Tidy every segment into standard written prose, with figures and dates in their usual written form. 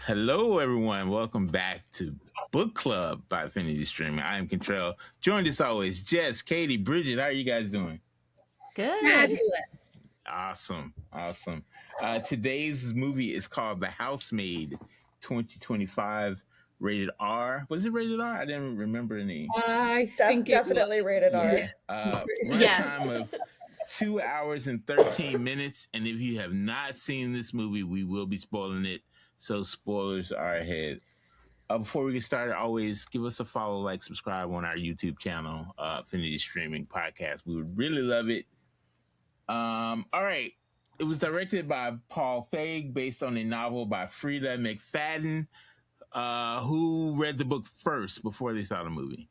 Hello, everyone. Welcome back to Book Club by Affinity Streaming. I am Contrell. Joined as always, Jess, Katie, Bridget. How are you guys doing? Good. Fabulous. Awesome. Today's movie is called The Housemaid 2025, rated R. Was it rated R? I didn't remember any. I think definitely rated R. Runtime of 2 hours and 13 minutes. And if you have not seen this movie, we will be spoiling it. So spoilers are ahead. Before we get started, always give us a follow, like, subscribe on our YouTube channel, Affinity Streaming Podcast. We would really love it. All right. It was directed by Paul Feig, based on a novel by Frida McFadden. Who read the book first before they saw the movie?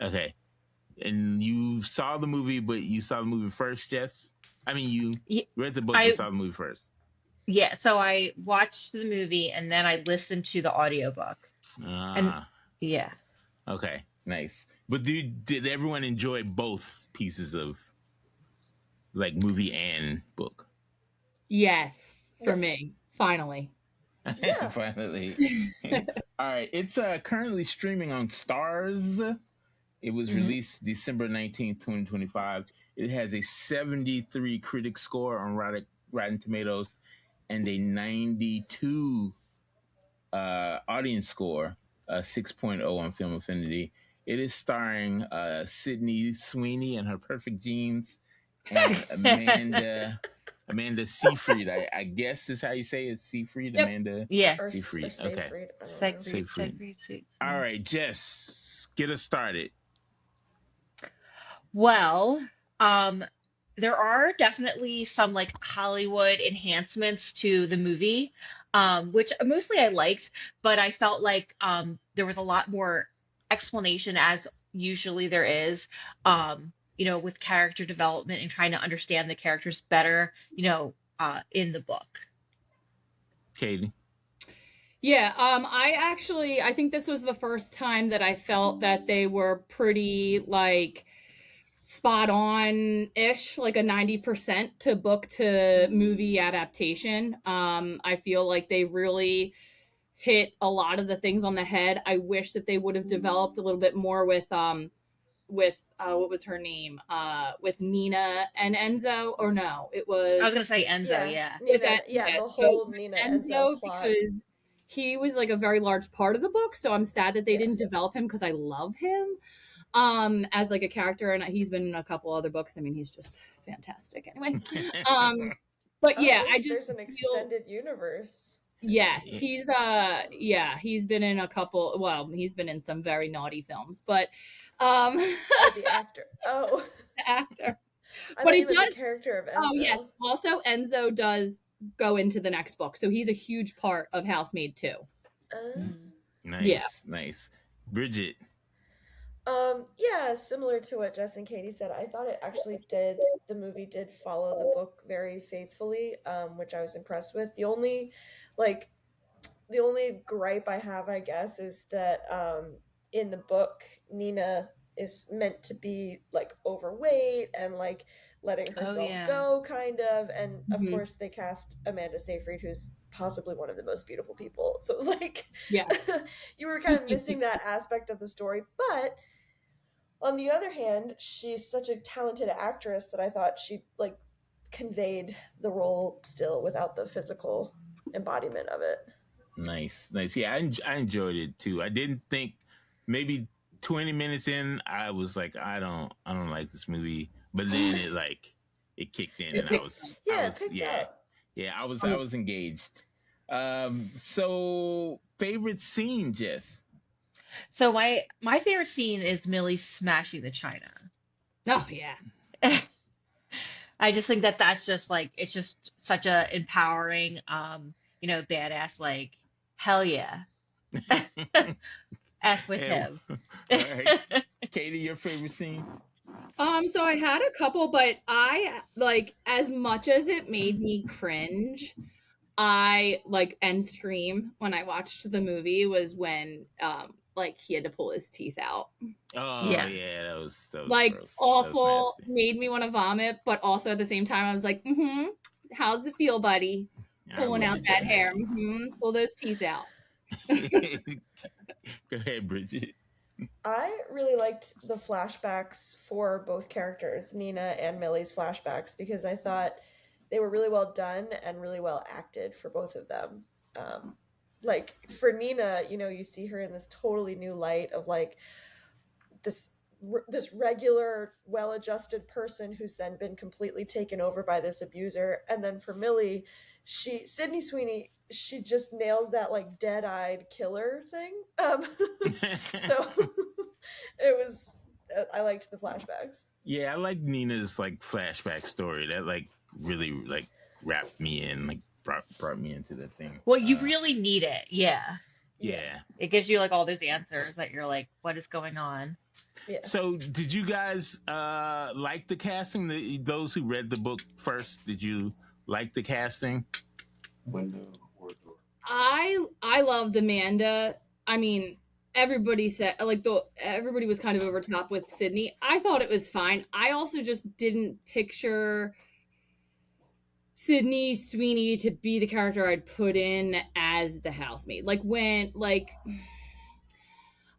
Okay. And you saw the movie, but you saw the movie first, Jess? I mean, you read the book and saw the movie first. Yeah, so I watched the movie and then I listened to the audiobook. Yeah. Okay, nice. But did everyone enjoy both pieces of, like, movie and book? Yes, for me. Finally. Yeah. Finally. All right, it's currently streaming on Stars. It was released December 19th, 2025. It has a 73 critic score on Rotten Tomatoes and a 92 audience score, 6.0 on Film Affinity. It is starring Sydney Sweeney and her perfect jeans, and Amanda Seyfried. I guess is how you say it, Seyfried. Yep. Amanda. Yeah. Seyfried. Okay. Seyfried. All right, Jess, get us started. Well, there are definitely some like Hollywood enhancements to the movie, which mostly I liked, but I felt like there was a lot more explanation, as usually there is, with character development and trying to understand the characters better, in the book. Katie. Yeah, I think this was the first time that I felt that they were pretty, like, spot on-ish, like a 90% to book to movie adaptation. I feel like they really hit a lot of the things on the head. I wish that they would have developed a little bit more with what was her name? With Nina and Enzo, or no, it was. I was gonna say Enzo, yeah. The whole Nina Enzo plot. Because he was like a very large part of the book, so I'm sad that they didn't develop him because I love him as like a character, and he's been in a couple other books. I mean, he's just fantastic. Anyway, but yeah, there's an extended universe. Yes, he's been in a couple. Well, he's been in some very naughty films, but the actor. Oh, the actor. But he does the character of Enzo. Oh yes. Also, Enzo does go into the next book, so he's a huge part of Housemaid too. Nice. Bridget. Yeah, similar to what Jess and Katie said, I thought the movie did follow the book very faithfully, which I was impressed with. The only gripe I have, I guess, is that in the book, Nina is meant to be like overweight and like letting herself go, kind of, and of course they cast Amanda Seyfried, who's possibly one of the most beautiful people, so it was like, you were kind of missing that aspect of the story. But on the other hand, she's such a talented actress that I thought she like conveyed the role still without the physical embodiment of it. Nice. Yeah, I enjoyed it too. I didn't think, maybe 20 minutes in, I was like, I don't like this movie. But then it kicked in, and I was engaged. So favorite scene, Jess? So my favorite scene is Millie smashing the china. Oh yeah. I just think that's just like, it's just such a empowering, badass, like, hell yeah. F with him. All right. Katie, your favorite scene? So I had a couple, but I like, as much as it made me cringe, I like and scream when I watched the movie was when like he had to pull his teeth out. Oh yeah, that was like gross. Awful, made me want to vomit, but also at the same time I was like, how's it feel, buddy? Pulling out that hair. Pull those teeth out. Go ahead, Bridget. I really liked the flashbacks for both characters, Nina and Millie's flashbacks, because I thought they were really well done and really well acted for both of them. Like for Nina, you see her in this totally new light of like this regular, well-adjusted person who's then been completely taken over by this abuser. And then for Millie, Sydney Sweeney, she just nails that like dead-eyed killer thing. So I liked the flashbacks. Yeah, I like Nina's like flashback story. That like really like wrapped me in, like brought me into the thing. Well, you really need it. Yeah. It gives you like all those answers that you're like, what is going on? Yeah. So did you guys like the casting? Those who read the book first, did you like the casting? Window or door? I loved Amanda. I mean, everybody said like everybody was kind of over top with Sydney. I thought it was fine. I also just didn't picture Sydney Sweeney to be the character I'd put in as the housemaid.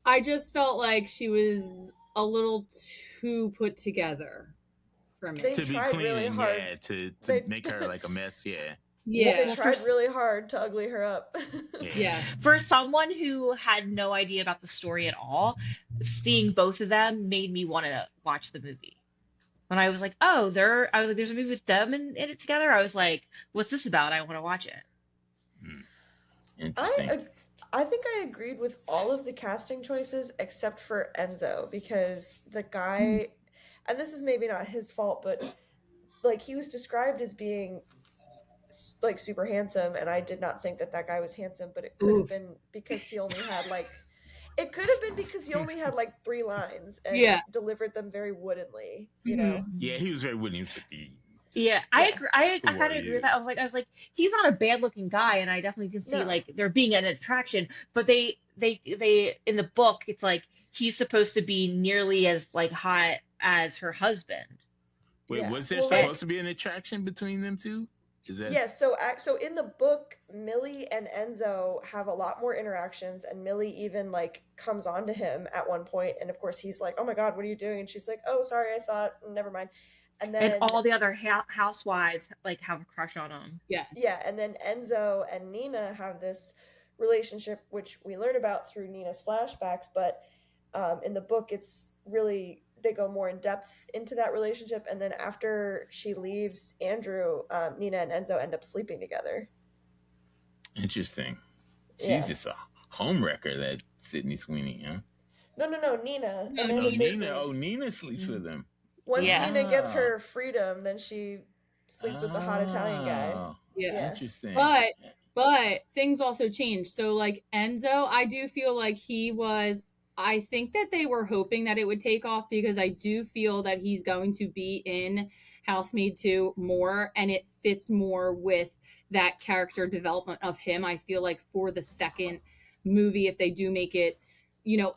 I just felt like she was a little too put together for me. To be clean, really hard. To make her like a mess, Yeah. They tried really hard to ugly her up. Yeah. For someone who had no idea about the story at all, seeing both of them made me want to watch the movie. When I was like, there's a movie with them in it together. I was like, what's this about? I want to watch it. Interesting. I think I agreed with all of the casting choices except for Enzo, because the guy, and this is maybe not his fault, but like he was described as being like super handsome, and I did not think that guy was handsome, but it could have been because he only had like like 3 lines and delivered them very woodenly, Yeah, he was very wooden. I agree. I kind of agree with that. I was like, he's not a bad looking guy, and I definitely can see like there being an attraction. But they in the book, it's like he's supposed to be nearly as like hot as her husband. Wait, was there supposed to be an attraction between them two? Is that... Yes. So in the book, Millie and Enzo have a lot more interactions, and Millie even like comes on to him at one point, and of course he's like, "Oh my God, what are you doing?" And she's like, "Oh, sorry, I thought, never mind." And all the other housewives like have a crush on him. Yeah, and then Enzo and Nina have this relationship, which we learn about through Nina's flashbacks. But in the book, it's really they go more in depth into that relationship. And then after she leaves Andrew, Nina and Enzo end up sleeping together. Interesting. She's just a homewrecker, that Sydney Sweeney, huh? No, Nina. Nina sleeps with him. Once Nina gets her freedom, then she sleeps with the hot Italian guy. Yeah. Interesting. But things also changed. So like Enzo, I do feel like I think that they were hoping that it would take off, because I do feel that he's going to be in Housemaid 2 more, and it fits more with that character development of him. I feel like for the second movie, if they do make it,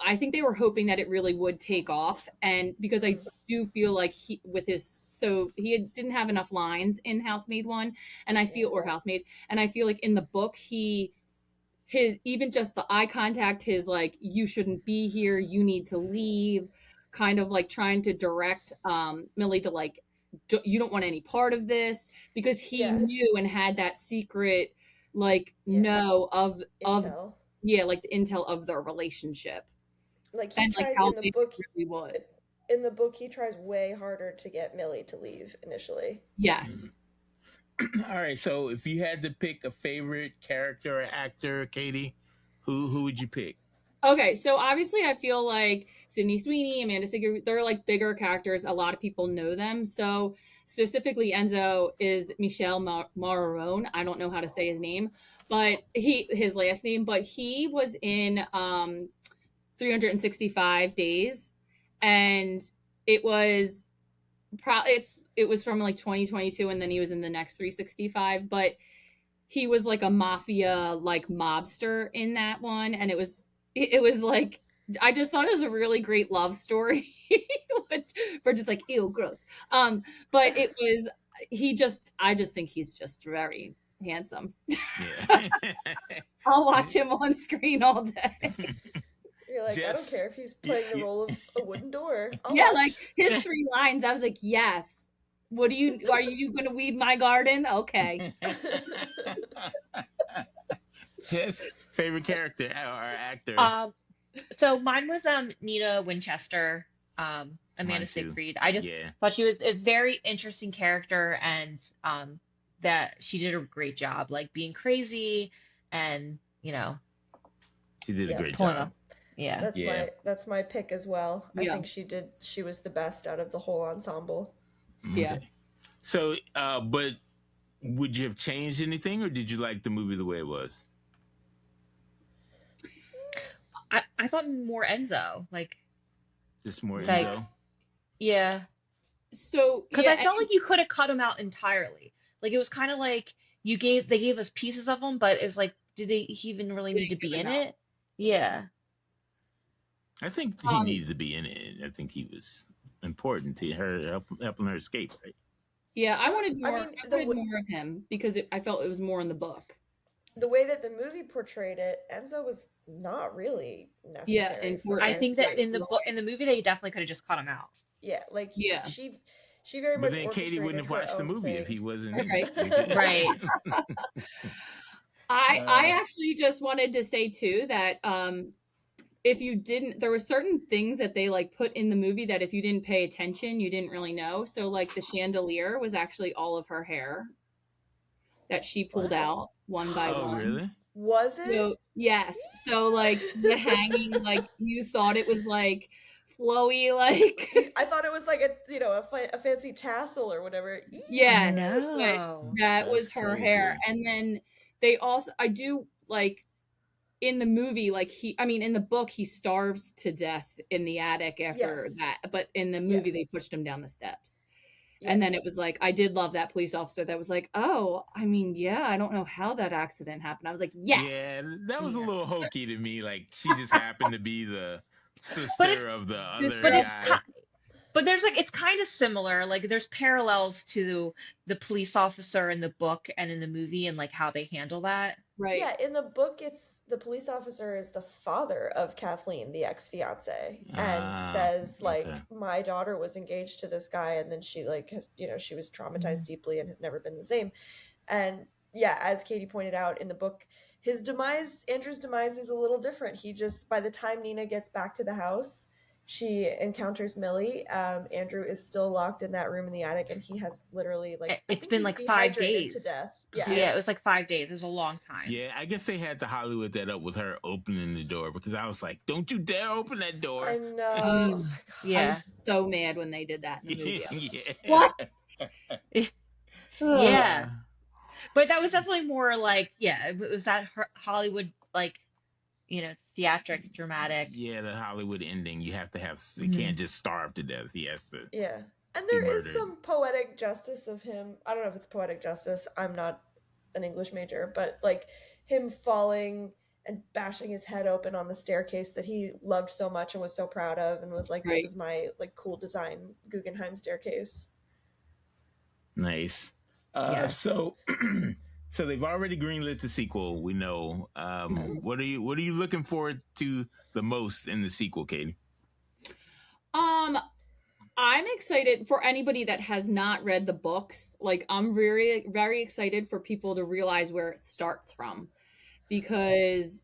I think they were hoping that it really would take off. And because I do feel like he didn't have enough lines in Housemaid 1, and I feel like in the book, his even just the eye contact, his like, you shouldn't be here, you need to leave, kind of like trying to direct Millie to like, you don't want any part of this, because he knew and had that secret like of intel. Like the intel of their relationship. Like he tries in the book. Really was. In the book, he tries way harder to get Millie to leave initially. Yes. All right. So, if you had to pick a favorite character or actor, Katie, who would you pick? Okay, so obviously, I feel like Sydney Sweeney, Amanda Seyfried, they're like bigger characters. A lot of people know them. So specifically, Enzo is Michel Marron. I don't know how to say his name, but his last name. But he was in 365 Days, and it was from like 2022, and then he was in the next 365. But he was like a mafia like mobster in that one, and it was like, I just thought it was a really great love story for just like, ew, gross. But it was, I just think he's just very handsome. Yeah. I'll watch him on screen all day. You're like, I don't care if he's playing the role of a wooden door. I'll Yeah, watch. like his 3 lines, I was like, yes. Are you gonna weed my garden? Okay. Jess, favorite character or actor? So mine was Nina Winchester, Amanda Seyfried. I just thought she was very interesting character, and that she did a great job, like being crazy, and she did a great job. Yeah, that's my pick as well. I think she was the best out of the whole ensemble. Yeah. Okay. So, but would you have changed anything, or did you like the movie the way it was? I thought more Enzo, like just more Enzo. Yeah. So because I felt like you could have cut him out entirely. Like it was kind of like they gave us pieces of him, but it was like, did he even really need to be in it? Yeah. I think he needed to be in it. I think he was important to her, helping her escape, right? Yeah, I wanted more of him because I felt it was more in the book. The way that the movie portrayed it, Enzo was not really necessary. Yeah, I think that in the movie they definitely could have just cut him out. Yeah, like she very much. But then Katie wouldn't have watched the movie if he wasn't right. Right. I actually just wanted to say too that if you didn't, there were certain things that they like put in the movie that if you didn't pay attention, you didn't really know. So like the chandelier was actually all of her hair that she pulled out one by one. Oh, really? Was it? So, yes. So like the hanging, like you thought it was like flowy, like I thought it was like a fancy tassel or whatever. Yeah, no, that was her hair. And then they also, I do like in the movie, like in the book, he starves to death in the attic after that. But in the movie, they pushed him down the steps. Yeah. And then it was like, I did love that police officer that was like, oh, I don't know how that accident happened. I was like, yes. Yeah, that was a little hokey to me. Like, she just happened to be the sister of the other guy. But there's it's kind of similar. Like there's parallels to the police officer in the book and in the movie and like how they handle that. Right. Yeah, in the book, the police officer is the father of Kathleen, the ex-fiance, and says my daughter was engaged to this guy, and then she she was traumatized deeply and has never been the same. And yeah, as Katie pointed out in the book, Andrew's demise is a little different. He just, by the time Nina gets back to the house, she encounters Millie. Andrew is still locked in that room in the attic, and he has literally it's been 5 days to death. Yeah, it was 5 days. It was a long time. Yeah, I guess they had to Hollywood that up with her opening the door because I was like, "Don't you dare open that door!" I know. Yeah, I was so mad when they did that in the movie. What? Yeah, but that was definitely more it was that Hollywood theatrics, dramatic. Yeah, the Hollywood ending. You have to have. You can't just starve to death. He has to. Yeah, and there is some poetic justice of him. I don't know if it's poetic justice. I'm not an English major, but him falling and bashing his head open on the staircase that he loved so much and was so proud of, and was like, "This is my cool design Guggenheim staircase." Nice. So they've already greenlit the sequel. We know. What are you looking forward to the most in the sequel, Katie? I'm excited for anybody that has not read the books. I'm very, very excited for people to realize where it starts from, because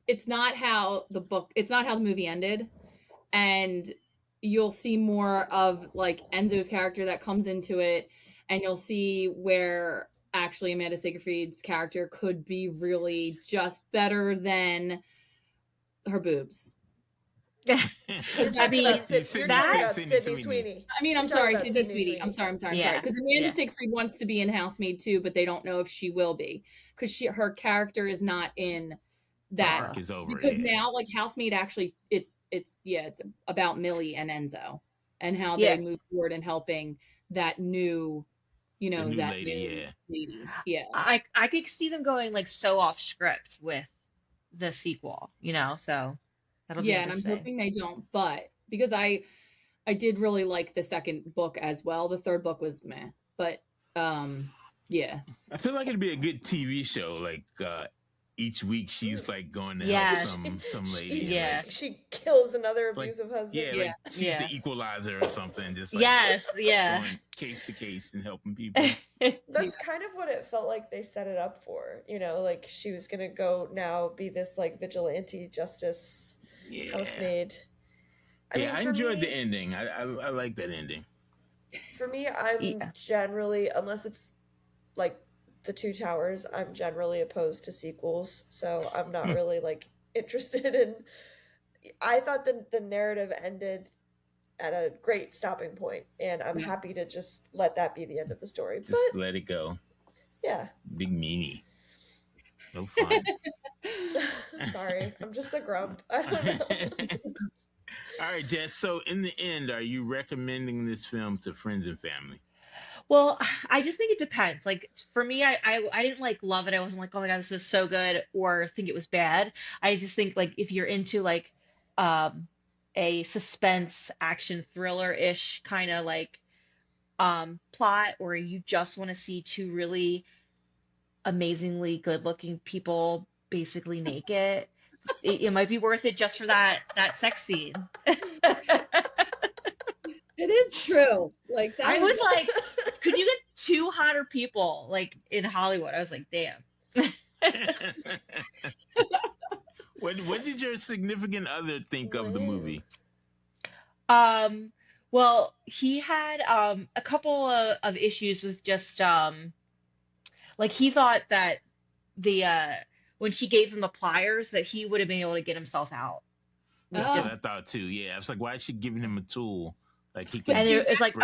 it's not how the movie ended, and you'll see more of Enzo's character that comes into it, and you'll see where actually Amanda Seyfried's character could be really just better than her boobs. I mean, Sydney Sweeney. I'm sorry, Sydney Sweeney. I'm sorry. Because Amanda Seyfried wants to be in Housemaid too, but they don't know if she will be, because her character is not in that. Arc is over. Because now, Housemaid actually, it's about Millie and Enzo and how they move forward in helping that new, that lady. Lady. Yeah. I could see them going so off script with the sequel, so that'll be and I'm hoping they don't, but because I I did really like the second book as well. The third book was meh, but yeah. I feel like it'd be a good TV show. Like each week, she's like going to help some lady. Yeah. Like, she kills another abusive husband. Yeah, like she's the equalizer or something. Just like going case to case and helping people. That's kind of what it felt like they set it up for. You know, like she was gonna go now be this like vigilante justice housemaid. I enjoyed the ending. I like that ending. For me, I'm generally, unless it's like the Two Towers, I'm generally opposed to sequels, so I'm not really like interested in. I thought the narrative ended at a great stopping point, and I'm happy to just let that be the end of the story. Just let it go. Yeah. Big meanie. No fun. Sorry, I'm just a grump. I don't know. All right, Jess. So in the end, are you recommending this film to friends and family? Well, I just think it depends. Like for me, I didn't like love it. I wasn't like, oh my God, this was so good, or think it was bad. I just think like if you're into like a suspense action thriller-ish kind of like plot, or you just want to see two really amazingly good-looking people basically naked, it might be worth it just for that sex scene. It is true. Like that. I was like, could you get two hotter people like in Hollywood? I was like, damn. What did your significant other think of the movie? Well, he had a couple of issues with just like he thought that the when she gave him the pliers that he would have been able to get himself out. That's what I thought too. Yeah, I was like, why is she giving him a tool? Like he can. And it's like,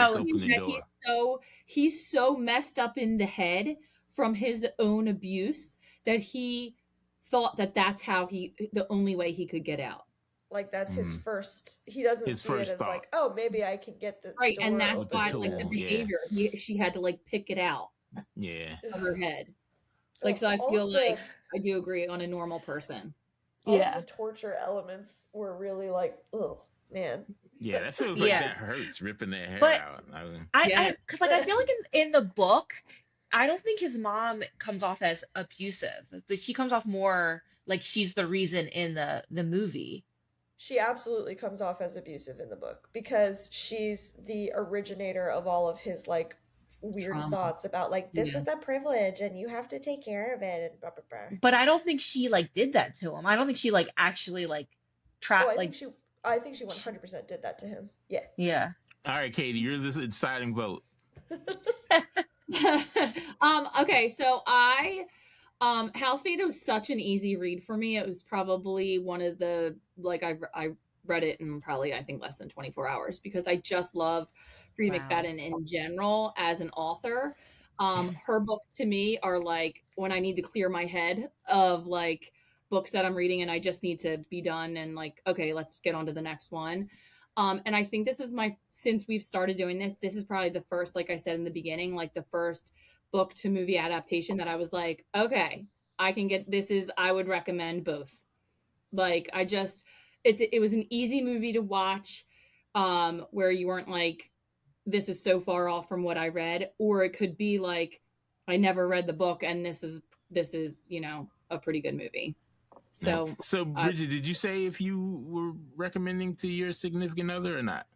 he's so messed up in the head from his own abuse that he thought that that's how the only way he could get out. Like that's his first. He doesn't see it as thought. like, oh, maybe I can get the right, door and that's open. why like the behavior. She had to like pick it out. Yeah. Of her head. Like so, I feel like I do agree on a normal person. All of the torture elements were really like, ugh, man. Yeah, that feels like that hurts, ripping their hair out. Because like I feel like in the book, I don't think his mom comes off as abusive. Like she comes off more like she's the reason in the movie. She absolutely comes off as abusive in the book because she's the originator of all of his like weird thoughts about like this is a privilege and you have to take care of it and blah blah blah. But I don't think she like did that to him. I don't think she like actually like trapped I think she 100% did that to him. Yeah. Yeah. All right, Katie, you're the deciding vote. Okay, so Housemaid was such an easy read for me. It was probably one of the like I read it in probably I think less than 24 hours because I just love Freida McFadden in general as an author. Her books to me are like when I need to clear my head of like books that I'm reading and I just need to be done and like, okay, let's get on to the next one. And I think this is since we've started doing this is probably the first, like I said in the beginning, like the first book to movie adaptation that I was like, okay, I can get, I would recommend both. Like it was an easy movie to watch where you weren't like, this is so far off from what I read, or it could be like, I never read the book and this is, you know, a pretty good movie. So Bridget, did you say if you were recommending to your significant other or not?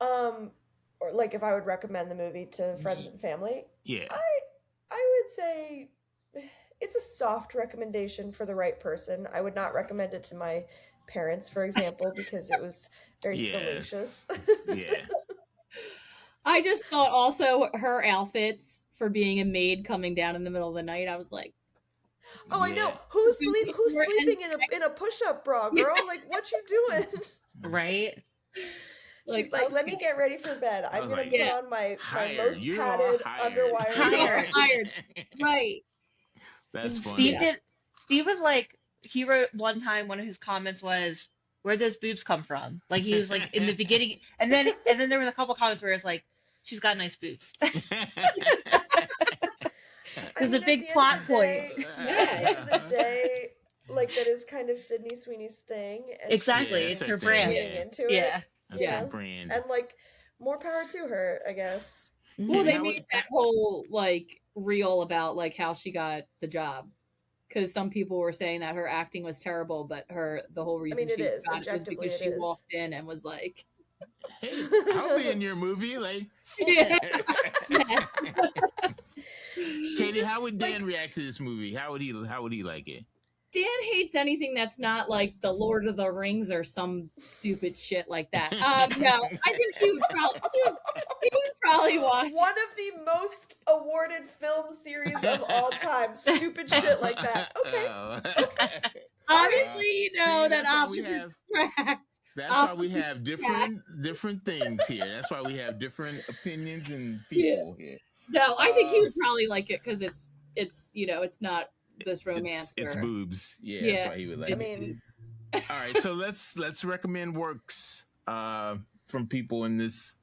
Or like if I would recommend the movie to friends and family? Yeah. I would say it's a soft recommendation for the right person. I would not recommend it to my parents, for example, because it was very salacious. Yeah. I just thought also her outfits for being a maid coming down in the middle of the night, I was like, oh, yeah. I know. Who's sleeping in a push-up bra, girl? Like, what you doing? Right? She's like, let me get ready for bed. I'm going to put on my most padded underwire. Hired. Right. That's funny. Steve was like, he wrote one time, one of his comments was, where'd those boobs come from? Like, he was like, in the beginning. And then there was a couple comments where it's like, she's got nice boobs. There's a big plot point. At the end of the day, like that is kind of Sydney Sweeney's thing. And exactly, it's her brand. Into it. That's her brand. And like more power to her, I guess. Well, they made that whole like reel about like how she got the job, because some people were saying that her acting was terrible, but the whole reason she got it was because she walked in and was like, "Hey, I'll be in your movie." Like, yeah. Katie, how would Dan react to this movie? How would he like it? Dan hates anything that's not like the Lord of the Rings or some stupid shit like that. No, I think he would probably watch one of the most awarded film series of all time. Stupid shit like that. Okay. Obviously, you know that opposite tracks. That's why we have different things here. That's why we have different opinions and people here. No, I think he would probably like it because it's it's not this romance. It's boobs. Yeah, that's why he would like it. All right, so let's recommend works from people in this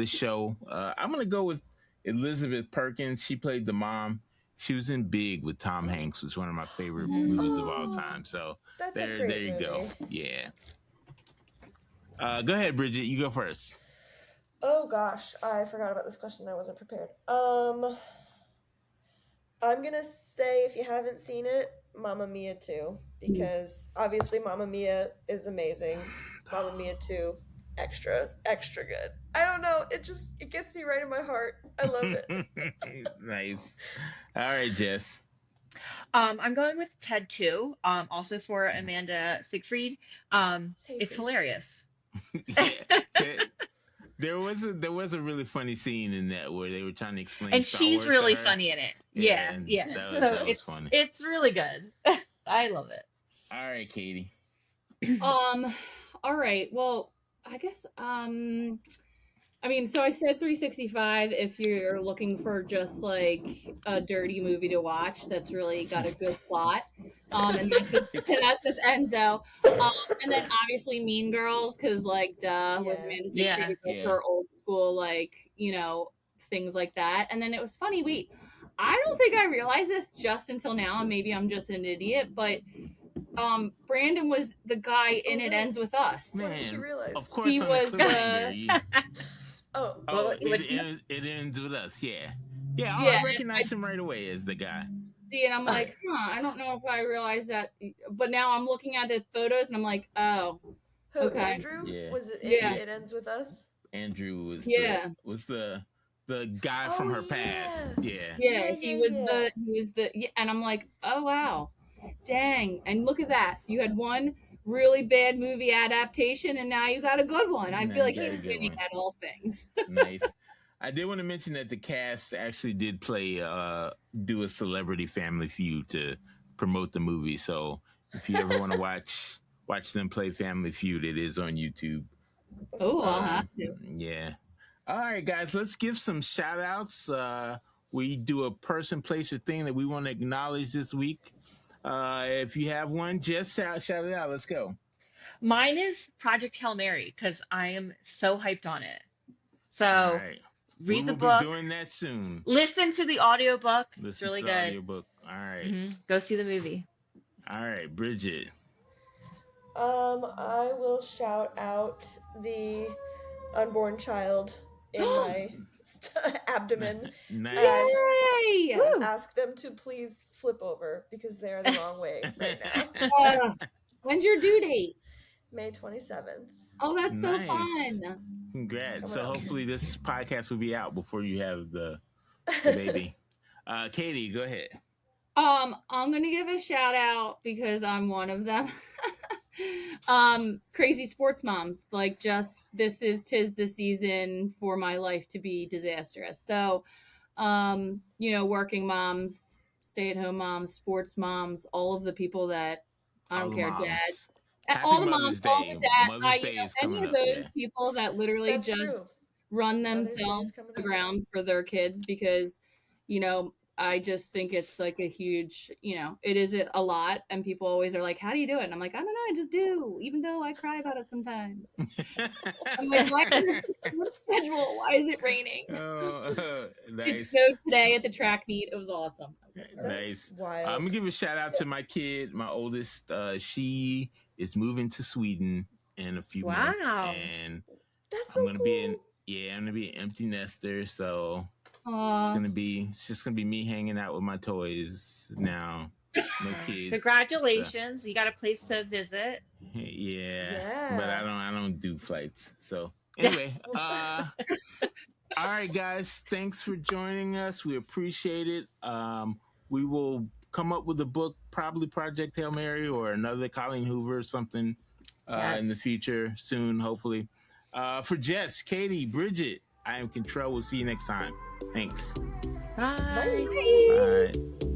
show. I'm gonna go with Elizabeth Perkins. She played the mom. She was in Big with Tom Hanks, which is one of my favorite movies of all time. So there you go. Yeah. Go ahead, Bridget. You go first. Oh gosh, I forgot about this question. I wasn't prepared. I'm gonna say, if you haven't seen it, Mamma Mia 2, because obviously Mamma Mia is amazing. Mamma Mia 2, extra good. I don't know, it gets me right in my heart. I love it. Nice. All right, Jess. I'm going with Ted 2, also for Amanda Seyfried. It's hilarious. There was a really funny scene in that where they were trying to explain. And Star Wars really funny in it. Yeah. That was funny. It's really good. I love it. All right, Katie. All right. Well, I guess so I said 365 if you're looking for just like a dirty movie to watch that's really got a good plot. And that's just Enzo. And then obviously Mean Girls, because like with Amanda Seyfried, her old school, like, things like that. And then it was funny, I don't think I realized this just until now, and maybe I'm just an idiot, but Brandon was the guy in It Ends With Us. Man, did you realize? Of course, he was the. It Ends With Us. Yeah. I recognized him right away as the guy. And I'm like, I don't know if I realized that, but now I'm looking at the photos and I'm like, oh, okay. Andrew? Yeah. Was it? It Ends With Us. Andrew was the guy from her past. Yeah. He was the and I'm like, oh wow, dang! And look at that, you had one really bad movie adaptation, and now you got a good one. I feel like he's winning at all things. Nice. I did want to mention that the cast actually did do a Celebrity Family Feud to promote the movie. So if you ever want to watch them play Family Feud, it is on YouTube. Oh, I'll have to. Yeah. All right, guys, let's give some shout outs. We do a person, place, or thing that we want to acknowledge this week. If you have one, just shout it out. Let's go. Mine is Project Hail Mary, because I am so hyped on it. So all right. Read the book. We'll be doing that soon. Listen to the audiobook. It's really good. Audiobook. All right. Mm-hmm. Go see the movie. All right, Bridget. I will shout out the unborn child in my abdomen. Nice. Yay! Ask them to please flip over because they are the wrong way right now. When's your due date? May 27th. Oh, that's so fun. Congrats. So hopefully this podcast will be out before you have the baby. Katie, go ahead. I'm going to give a shout out because I'm one of them. Crazy sports moms. Like, just tis the season for my life to be disastrous. So, working moms, stay-at-home moms, sports moms, all of the people that I don't care, dad. All the moms, all the dads, any of those people that literally run themselves to the ground for their kids, because, I just think it's like a huge, it is a lot. And people always are like, how do you do it? And I'm like, I don't know, I just do, even though I cry about it sometimes. I'm like, why is this schedule? Why is it raining? Nice. It snowed today at the track meet. It was awesome. Nice. I'm going to give a shout out to my kid, my oldest. She is moving to Sweden in a few months. And That's I'm so gonna cool. I'm gonna be an empty nester, so Aww. it's just gonna be me hanging out with my toys now. No kids. Congratulations. You got a place to visit. Yeah. But I don't do flights. So Yeah. anyway, all right, guys. Thanks for joining us. We appreciate it. We will come up with a book, probably Project Hail Mary or another Colleen Hoover or something in the future soon, hopefully. For Jess, Katie, Bridget, I am Control. We'll see you next time. Thanks. Bye. Bye. Bye.